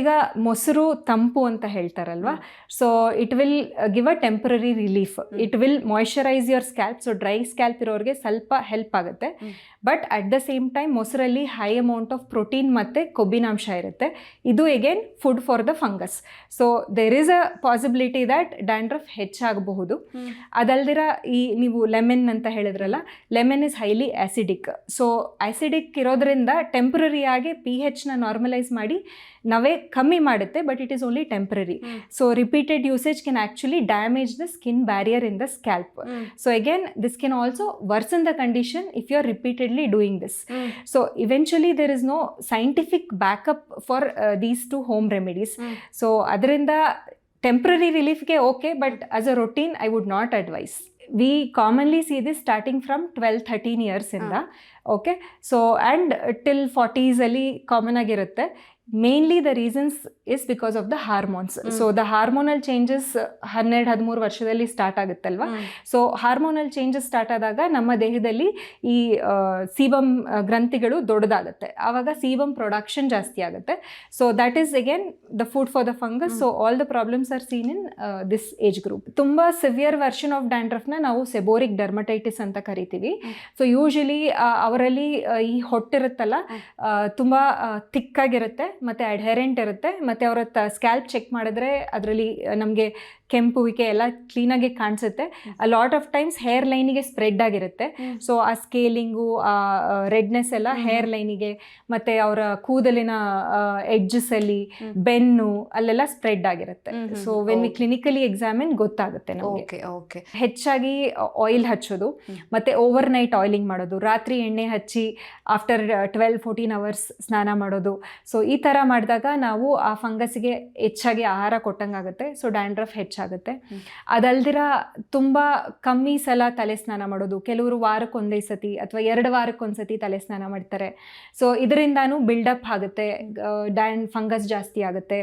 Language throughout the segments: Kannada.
ಈಗ ಮೊಸರು ತಂಪು ಅಂತ ಹೇಳ್ತಾರಲ್ವಾ, so it will give a temporary relief, it will moisturise your scalp. So dry scalp ಇರೋರಿಗೆ ಸ್ವಲ್ಪ ಹೆಲ್ಪ್ ಆಗುತ್ತೆ. But at the same time ಮೊಸರಲ್ಲಿ ಹೈ ಅಮೌಂಟ್ ಆಫ್ ಪ್ರೋಟೀನ್ ಮತ್ತು ಕೊಬ್ಬಿನಾಂಶ ಇರುತ್ತೆ. ಇದು again food for the fungus. So there is a possibility that dandruff ಹೆಚ್ಚಾಗಬಹುದು. ಅದಲ್ದಿರ ಈ ನೀವು ಲೆಮನ್ ಅಂತ ಹೇಳಿದ್ರಲ್ಲ, lemon is highly acidic. So acidic ಇರೋದ್ರಿಂದ ಟೆಂಪ್ರರಿಯಾಗಿ pH ನ ನಾರ್ಮಲೈಸ್ ಮಾಡಿ ನಾವೇ ಕಮ್ಮಿ ಮಾಡುತ್ತೆ, but it is only temporary. So repeated usage can actually damage the skin barrier in the scalp. So again this can also worsen the condition if you are repeatedly doing this. So eventually there is no scientific backup for these two home remedies. So ಅದರಿಂದ ಟೆಂಪ್ರರಿ ರಿಲೀಫ್ಗೆ okay, but as a routine I would not advise. We commonly see this starting from 12-13 years ಇಂದ. Okay, so and till 40s ಅಲ್ಲಿ ಕಾಮನ್ ಆಗಿರುತ್ತೆ. Mainly the reasons is because of the hormones. So the hormonal changes 12-13 ವರ್ಷದಲ್ಲಿ ಸ್ಟಾರ್ಟ್ ಆಗುತ್ತಲ್ವಾ. ಸೊ ಹಾರ್ಮೋನಲ್ ಚೇಂಜಸ್ ಸ್ಟಾರ್ಟ್ ಆದಾಗ ನಮ್ಮ ದೇಹದಲ್ಲಿ ಈ ಸೀಬಮ್ ಗ್ರಂಥಿಗಳು ದೊಡ್ಡದಾಗುತ್ತೆ, ಆವಾಗ ಸೀಬಮ್ ಪ್ರೊಡಕ್ಷನ್ ಜಾಸ್ತಿ ಆಗುತ್ತೆ. So that is again the food for the fungus. So all the problems are seen in this age group. ತುಂಬ ಸಿವಿಯರ್ ವರ್ಷನ್ ಆಫ್ ಡ್ಯಾಂಡ್ರಫ್ನ ನಾವು ಸೆಬೋರಿಕ್ ಡರ್ಮಟೈಟಿಸ್ ಅಂತ ಕರಿತೀವಿ. ಸೊ ಯೂಶಲಿ ಅವರಲ್ಲಿ ಈ ಹೊಟ್ಟಿರುತ್ತಲ್ಲ ತುಂಬ ಥಿಕ್ಕಾಗಿರುತ್ತೆ ಮತ್ತು ಅಡ್ಹೆರೆಂಟ್ ಇರುತ್ತೆ. ಮತ್ತು ಅವರ ಸ್ಕ್ಯಾಲ್ಪ್ ಚೆಕ್ ಮಾಡಿದ್ರೆ ಅದರಲ್ಲಿ ನಮಗೆ ಕೆಂಪುವಿಕೆ ಎಲ್ಲ ಕ್ಲೀನಾಗಿ ಕಾಣಿಸುತ್ತೆ. ಲಾಟ್ ಆಫ್ ಟೈಮ್ಸ್ ಹೇರ್ ಲೈನಿಗೆ ಸ್ಪ್ರೆಡ್ ಆಗಿರುತ್ತೆ. ಸೊ ಆ ಸ್ಕೇಲಿಂಗು, ಆ ರೆಡ್ನೆಸ್ ಎಲ್ಲ ಹೇರ್ ಲೈನಿಗೆ ಮತ್ತು ಅವರ ಕೂದಲಿನ ಎಡ್ಜಸ್ಸಲ್ಲಿ, ಬೆನ್ನು ಅಲ್ಲೆಲ್ಲ ಸ್ಪ್ರೆಡ್ ಆಗಿರುತ್ತೆ. So when we clinically examine ಗೊತ್ತಾಗುತ್ತೆ ನಮಗೆ. ಹೆಚ್ಚಾಗಿ ಆಯಿಲ್ ಹಚ್ಚೋದು ಮತ್ತು ಓವರ್ ನೈಟ್ ಆಯಿಲಿಂಗ್ ಮಾಡೋದು, ರಾತ್ರಿ ಎಣ್ಣೆ ಹಚ್ಚಿ ಆಫ್ಟರ್ 12-14 ಅವರ್ಸ್ ಸ್ನಾನ ಮಾಡೋದು. ಸೊ ಈ ಥರ ಮಾಡಿದಾಗ ನಾವು ಆ ಫಂಗಸ್ಗೆ ಹೆಚ್ಚಾಗಿ ಆಹಾರ ಕೊಟ್ಟಂಗಾಗುತ್ತೆ. ಸೊ ಡ್ಯಾಂಡ್ರಫ್ ಹೆಚ್ಚಾಗುತ್ತೆ. ಅದಲ್ದಿರ ತುಂಬ ಕಮ್ಮಿ ಸಲ ತಲೆ ಸ್ನಾನ ಮಾಡೋದು, ಕೆಲವರು ವಾರಕ್ಕೊಂದೇ ಸತಿ ಅಥವಾ 2 ವಾರಕ್ಕೊಂದ್ಸತಿ ತಲೆ ಸ್ನಾನ ಮಾಡ್ತಾರೆ. ಸೊ ಇದರಿಂದಾನು ಬಿಲ್ಡಪ್ ಆಗುತ್ತೆ, ಫಂಗಸ್ ಜಾಸ್ತಿ ಆಗುತ್ತೆ,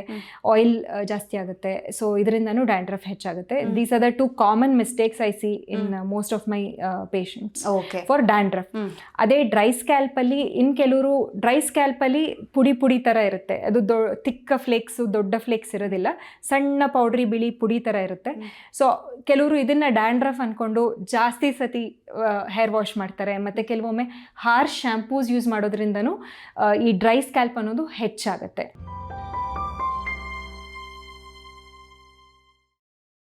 ಆಯಿಲ್ ಜಾಸ್ತಿ ಆಗುತ್ತೆ. ಸೊ ಇದರಿಂದಾನು ಡ್ಯಾಂಡ್ರಫ್ ಹೆಚ್ಚಾಗುತ್ತೆ. These are the 2 common mistakes I C in most of my patients for dandruff. ಅದೇ ಡ್ರೈ ಸ್ಕ್ಯಾಲ್ಪಲ್ಲಿ ಕೆಲವರು ಡ್ರೈ ಸ್ಕ್ಯಾಲ್ಪಲ್ಲಿ ಪುಡಿ ಥರ ಇರುತ್ತೆ, ಅದು ತಿಕ್ಕ ಫ್ಲೇಕ್ಸು, ದೊಡ್ಡ ಫ್ಲೇಕ್ಸ್ ಇರೋದಿಲ್ಲ, ಸಣ್ಣ ಪೌಡ್ರಿ ಬಿಳಿ ಪುಡಿ ಥರ ಇರುತ್ತೆ. ಸೊ ಕೆಲವರು ಇದನ್ನು ಡ್ಯಾಂಡ್ರಫ್ ಅಂದ್ಕೊಂಡು ಜಾಸ್ತಿ ಸತಿ ಹೇರ್ ವಾಶ್ ಮಾಡ್ತಾರೆ. ಮತ್ತು ಕೆಲವೊಮ್ಮೆ ಹಾರ್ಶ್ ಶ್ಯಾಂಪೂಸ್ ಯೂಸ್ ಮಾಡೋದ್ರಿಂದನೂ ಈ ಡ್ರೈ ಸ್ಕ್ಯಾಲ್ಪ್ ಅನ್ನೋದು ಹೆಚ್ಚಾಗುತ್ತೆ.